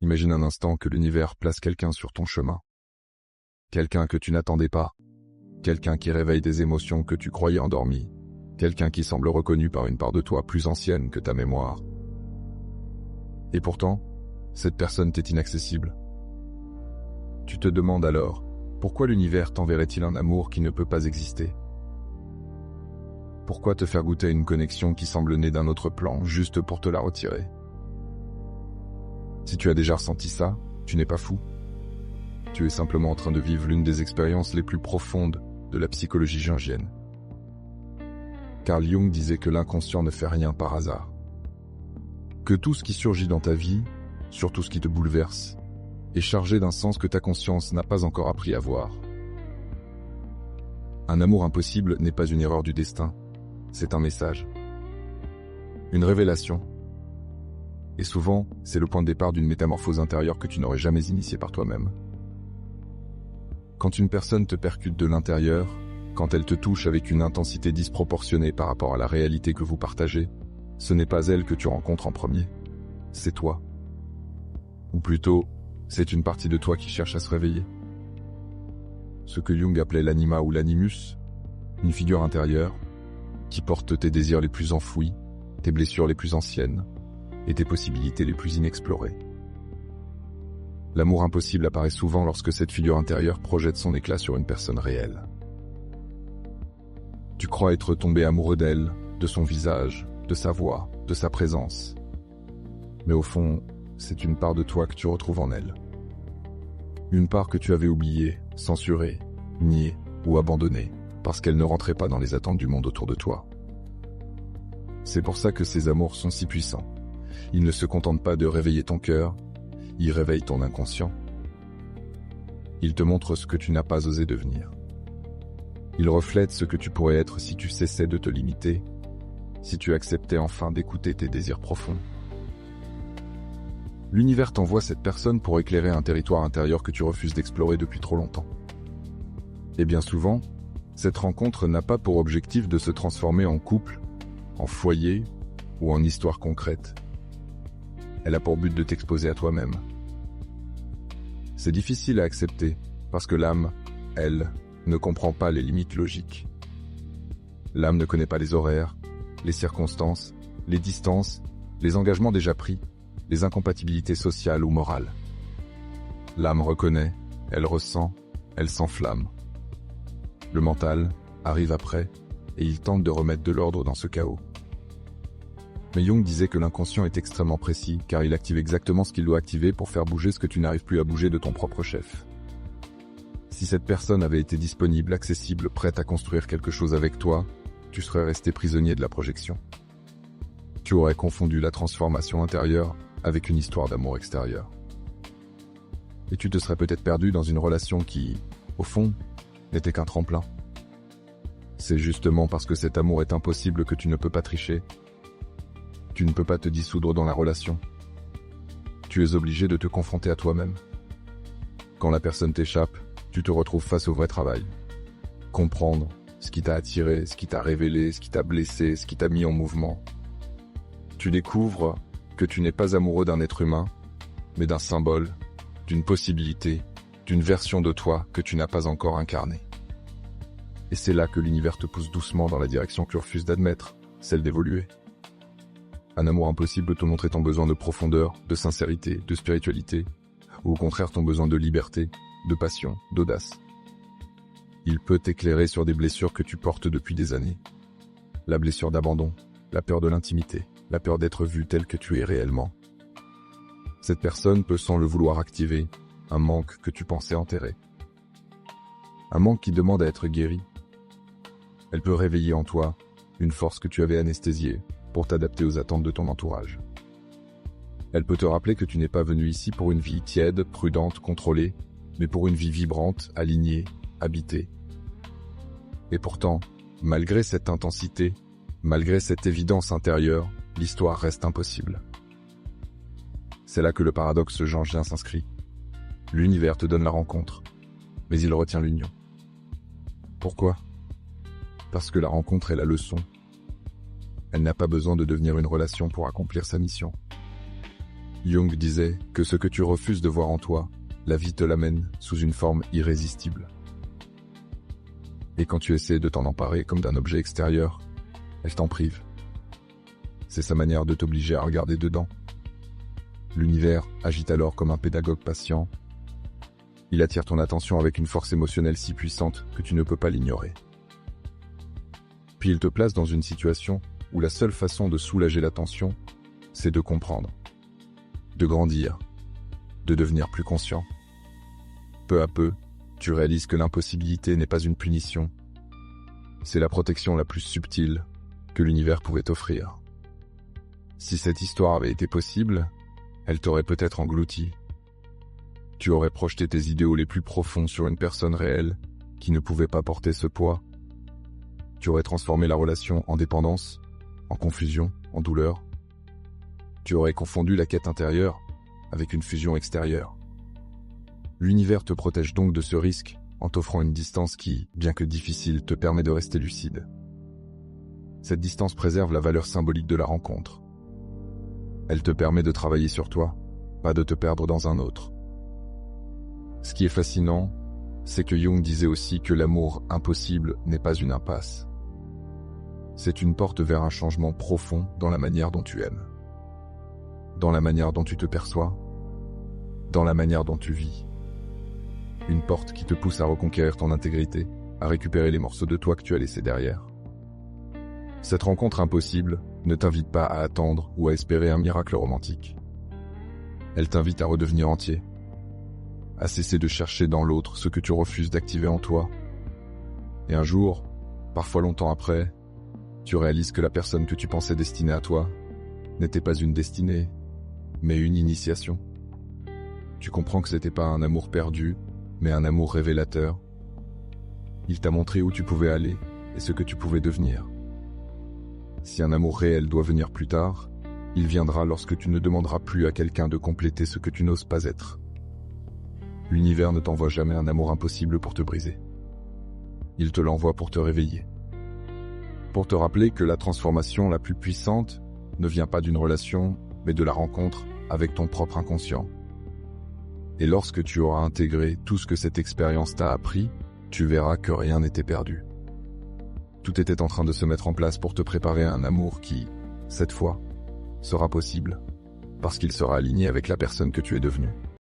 Imagine un instant que l'univers place quelqu'un sur ton chemin. Quelqu'un que tu n'attendais pas. Quelqu'un qui réveille des émotions que tu croyais endormies. Quelqu'un qui semble reconnu par une part de toi plus ancienne que ta mémoire. Et pourtant, cette personne t'est inaccessible. Tu te demandes alors, pourquoi l'univers t'enverrait-il un amour qui ne peut pas exister? Pourquoi te faire goûter une connexion qui semble née d'un autre plan juste pour te la retirer? Si tu as déjà ressenti ça, tu n'es pas fou. Tu es simplement en train de vivre l'une des expériences les plus profondes de la psychologie jungienne. Carl Jung disait que l'inconscient ne fait rien par hasard. Que tout ce qui surgit dans ta vie, surtout ce qui te bouleverse, est chargé d'un sens que ta conscience n'a pas encore appris à voir. Un amour impossible n'est pas une erreur du destin, c'est un message. Une révélation. Et souvent, c'est le point de départ d'une métamorphose intérieure que tu n'aurais jamais initiée par toi-même. Quand une personne te percute de l'intérieur, quand elle te touche avec une intensité disproportionnée par rapport à la réalité que vous partagez, ce n'est pas elle que tu rencontres en premier, c'est toi. Ou plutôt, c'est une partie de toi qui cherche à se réveiller. Ce que Jung appelait l'anima ou l'animus, une figure intérieure, qui porte tes désirs les plus enfouis, tes blessures les plus anciennes, et tes possibilités les plus inexplorées. L'amour impossible apparaît souvent lorsque cette figure intérieure projette son éclat sur une personne réelle. Tu crois être tombé amoureux d'elle, de son visage, de sa voix, de sa présence. Mais au fond, c'est une part de toi que tu retrouves en elle. Une part que tu avais oubliée, censurée, niée ou abandonnée, parce qu'elle ne rentrait pas dans les attentes du monde autour de toi. C'est pour ça que ces amours sont si puissants. Ils ne se contentent pas de réveiller ton cœur, ils réveillent ton inconscient. Ils te montrent ce que tu n'as pas osé devenir. Ils reflètent ce que tu pourrais être si tu cessais de te limiter, si tu acceptais enfin d'écouter tes désirs profonds. L'univers t'envoie cette personne pour éclairer un territoire intérieur que tu refuses d'explorer depuis trop longtemps. Et bien souvent, cette rencontre n'a pas pour objectif de se transformer en couple, en foyer ou en histoire concrète. Elle a pour but de t'exposer à toi-même. C'est difficile à accepter, parce que l'âme, elle, ne comprend pas les limites logiques. L'âme ne connaît pas les horaires, les circonstances, les distances, les engagements déjà pris, les incompatibilités sociales ou morales. L'âme reconnaît, elle ressent, elle s'enflamme. Le mental arrive après, et il tente de remettre de l'ordre dans ce chaos. Mais Jung disait que l'inconscient est extrêmement précis, car il active exactement ce qu'il doit activer pour faire bouger ce que tu n'arrives plus à bouger de ton propre chef. Si cette personne avait été disponible, accessible, prête à construire quelque chose avec toi, tu serais resté prisonnier de la projection. Tu aurais confondu la transformation intérieure avec une histoire d'amour extérieur. Et tu te serais peut-être perdu dans une relation qui, au fond, n'était qu'un tremplin. C'est justement parce que cet amour est impossible que tu ne peux pas tricher. Tu ne peux pas te dissoudre dans la relation. Tu es obligé de te confronter à toi-même. Quand la personne t'échappe, tu te retrouves face au vrai travail. Comprendre ce qui t'a attiré, ce qui t'a révélé, ce qui t'a blessé, ce qui t'a mis en mouvement. Tu découvres que tu n'es pas amoureux d'un être humain, mais d'un symbole, d'une possibilité, d'une version de toi que tu n'as pas encore incarnée. Et c'est là que l'univers te pousse doucement dans la direction que tu refuses d'admettre, celle d'évoluer. Un amour impossible peut te montrer ton besoin de profondeur, de sincérité, de spiritualité, ou au contraire ton besoin de liberté, de passion, d'audace. Il peut t'éclairer sur des blessures que tu portes depuis des années. La blessure d'abandon, la peur de l'intimité, la peur d'être vu tel que tu es réellement. Cette personne peut sans le vouloir activer un manque que tu pensais enterrer. Un manque qui demande à être guéri. Elle peut réveiller en toi une force que tu avais anesthésiée pour t'adapter aux attentes de ton entourage. Elle peut te rappeler que tu n'es pas venu ici pour une vie tiède, prudente, contrôlée, mais pour une vie vibrante, alignée, habitée. Et pourtant, malgré cette intensité, malgré cette évidence intérieure, l'histoire reste impossible. C'est là que le paradoxe jungien s'inscrit. L'univers te donne la rencontre, mais il retient l'union. Pourquoi ? Parce que la rencontre est la leçon. Elle n'a pas besoin de devenir une relation pour accomplir sa mission. Jung disait que ce que tu refuses de voir en toi, la vie te l'amène sous une forme irrésistible. Et quand tu essaies de t'en emparer comme d'un objet extérieur, elle t'en prive. C'est sa manière de t'obliger à regarder dedans. L'univers agit alors comme un pédagogue patient. Il attire ton attention avec une force émotionnelle si puissante que tu ne peux pas l'ignorer. Puis il te place dans une situation où la seule façon de soulager la tension, c'est de comprendre, de grandir, de devenir plus conscient. Peu à peu, tu réalises que l'impossibilité n'est pas une punition. C'est la protection la plus subtile que l'univers pouvait t'offrir. Si cette histoire avait été possible, elle t'aurait peut-être englouti. Tu aurais projeté tes idéaux les plus profonds sur une personne réelle qui ne pouvait pas porter ce poids. Tu aurais transformé la relation en dépendance, en confusion, en douleur. Tu aurais confondu la quête intérieure avec une fusion extérieure. L'univers te protège donc de ce risque en t'offrant une distance qui, bien que difficile, te permet de rester lucide. Cette distance préserve la valeur symbolique de la rencontre. Elle te permet de travailler sur toi, pas de te perdre dans un autre. Ce qui est fascinant, c'est que Jung disait aussi que l'amour impossible n'est pas une impasse. C'est une porte vers un changement profond dans la manière dont tu aimes, dans la manière dont tu te perçois, dans la manière dont tu vis. Une porte qui te pousse à reconquérir ton intégrité, à récupérer les morceaux de toi que tu as laissés derrière. Cette rencontre impossible ne t'invite pas à attendre ou à espérer un miracle romantique. Elle t'invite à redevenir entier, à cesser de chercher dans l'autre ce que tu refuses d'activer en toi. Et un jour, parfois longtemps après, tu réalises que la personne que tu pensais destinée à toi n'était pas une destinée, mais une initiation. Tu comprends que c'était pas un amour perdu, mais un amour révélateur. Il t'a montré où tu pouvais aller et ce que tu pouvais devenir. Si un amour réel doit venir plus tard, il viendra lorsque tu ne demanderas plus à quelqu'un de compléter ce que tu n'oses pas être. L'univers ne t'envoie jamais un amour impossible pour te briser. Il te l'envoie pour te réveiller. Pour te rappeler que la transformation la plus puissante ne vient pas d'une relation, mais de la rencontre avec ton propre inconscient. Et lorsque tu auras intégré tout ce que cette expérience t'a appris, tu verras que rien n'était perdu. Tout était en train de se mettre en place pour te préparer à un amour qui, cette fois, sera possible, parce qu'il sera aligné avec la personne que tu es devenue.